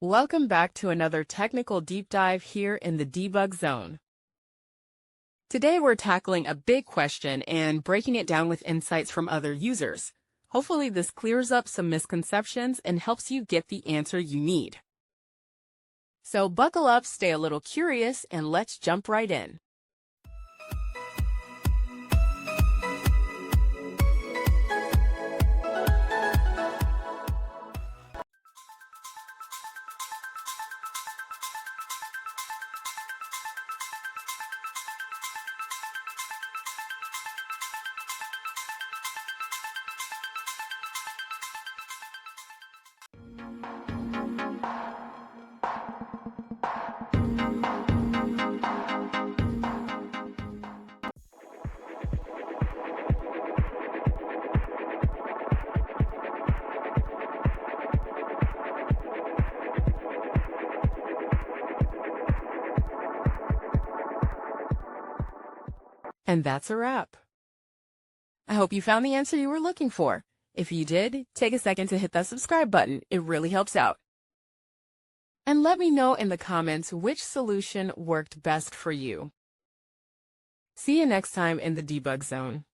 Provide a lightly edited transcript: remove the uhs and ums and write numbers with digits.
Welcome back to another technical deep dive here in the debug zone. Today we're tackling a big question and breaking it down with insights from other users. Hopefully this clears up some misconceptions and helps you get the answer you need. So buckle up, stay a little curious, and let's jump right in. And that's a wrap. I hope you found the answer you were looking for. If you did, take a second to hit that subscribe button. It really helps out. And let me know in the comments which solution worked best for you. See you next time in the debug zone.